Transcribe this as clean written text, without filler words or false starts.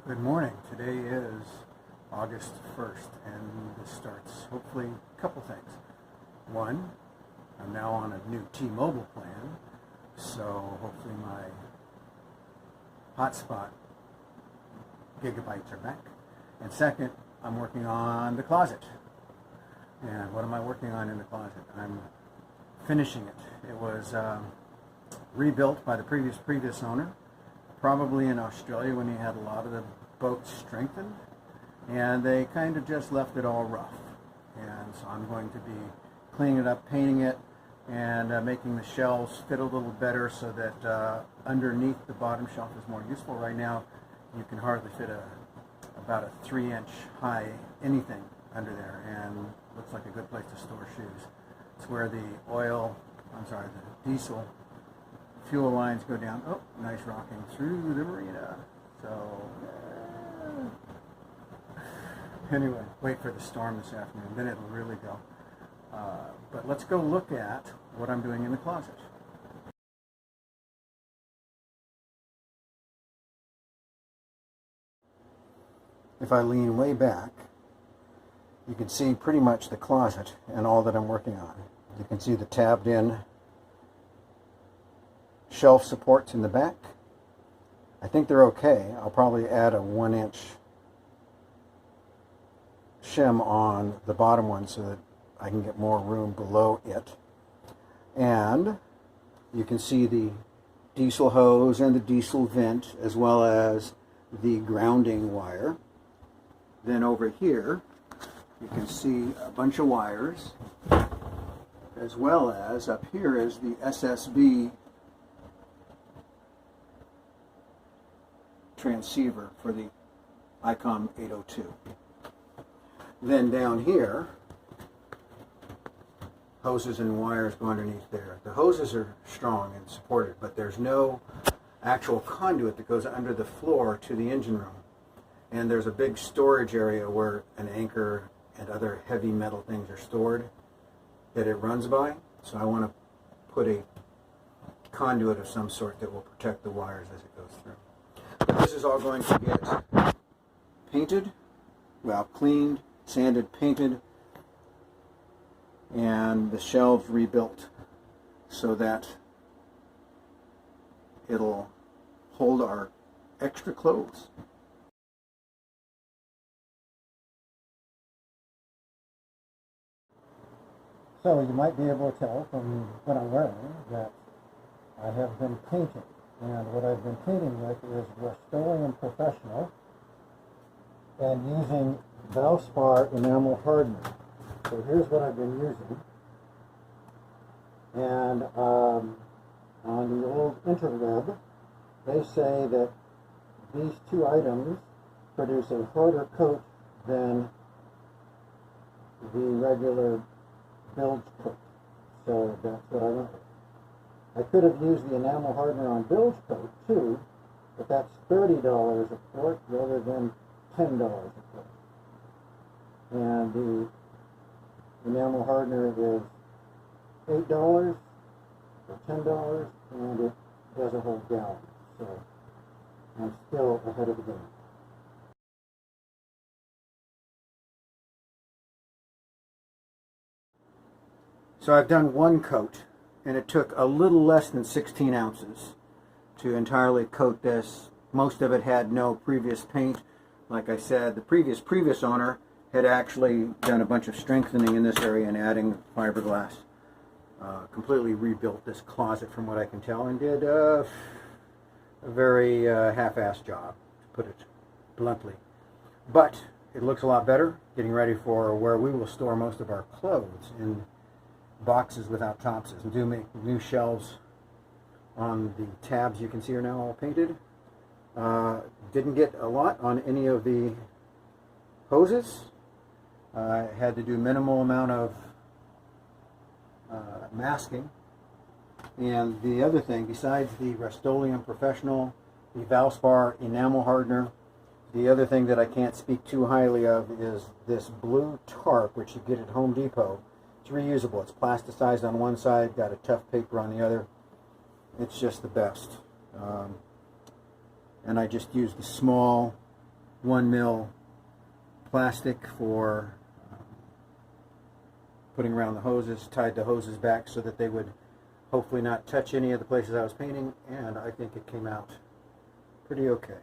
Good morning. Today is August 1st, and this starts hopefully a couple things. One, I'm now on a new T-Mobile plan, so hopefully my hotspot gigabytes are back. And second, I'm working on the closet. And what am I working on in the closet? I'm finishing it. It was rebuilt by the previous owner, probably in Australia when he had a lot of the boats strengthened, and they kind of just left it all rough. And so I'm going to be cleaning it up, painting it, and making the shelves fit a little better so that underneath the bottom shelf is more useful. Right now you can hardly fit about a 3-inch high anything under there, and looks like a good place to store shoes. It's where the the diesel fuel lines go down. Oh, nice rocking through the marina. So, anyway, wait for the storm this afternoon, then it'll really go. But let's go look at what I'm doing in the closet. If I lean way back, you can see pretty much the closet and all that I'm working on. You can see the tabbed in shelf supports in the back. I think they're okay. I'll probably add a 1-inch shim on the bottom one so that I can get more room below it. And you can see the diesel hose and the diesel vent, as well as the grounding wire. Then over here you can see a bunch of wires, as well as up here is the SSB transceiver for the ICOM 802. Then down here, hoses and wires go underneath there. The hoses are strong and supported, but there's no actual conduit that goes under the floor to the engine room. And there's a big storage area where an anchor and other heavy metal things are stored that it runs by. So I want to put a conduit of some sort that will protect the wires as it goes through. But this is all going to get painted, well, cleaned, sanded, painted, and the shelves rebuilt so that it'll hold our extra clothes. So you might be able to tell from what I'm wearing that I have been painting. And what I've been painting with is Rust-Oleum Professional and using Valspar enamel hardener. So here's what I've been using. And on the old interweb, they say that these two items produce a harder coat than the regular bilge coat. So that's what I went with. I could have used the enamel hardener on bilge coat too, but that's $30 a quart rather than $10 a quart. And the enamel hardener is $8 or $10, and it does a whole gallon. So I'm still ahead of the game. So I've done one coat, and it took a little less than 16 ounces to entirely coat this. Most of it had no previous paint. Like I said, the previous owner had actually done a bunch of strengthening in this area and adding fiberglass. Completely rebuilt this closet from what I can tell, and did a very half-assed job, to put it bluntly. But it looks a lot better, getting ready for where we will store most of our clothes, in boxes without topses, and do make new shelves on the tabs. You can see are now all painted. Didn't get a lot on any of the hoses. Had to do minimal amount of masking. And the other thing, besides the Rust-Oleum Professional, the Valspar enamel hardener, the other thing that I can't speak too highly of is this blue tarp, which you get at Home Depot. It's reusable. It's plasticized on one side, got a tough paper on the other. It's just the best. And I just used the small 1mm plastic for putting around the hoses, tied the hoses back so that they would hopefully not touch any of the places I was painting, and I think it came out pretty okay.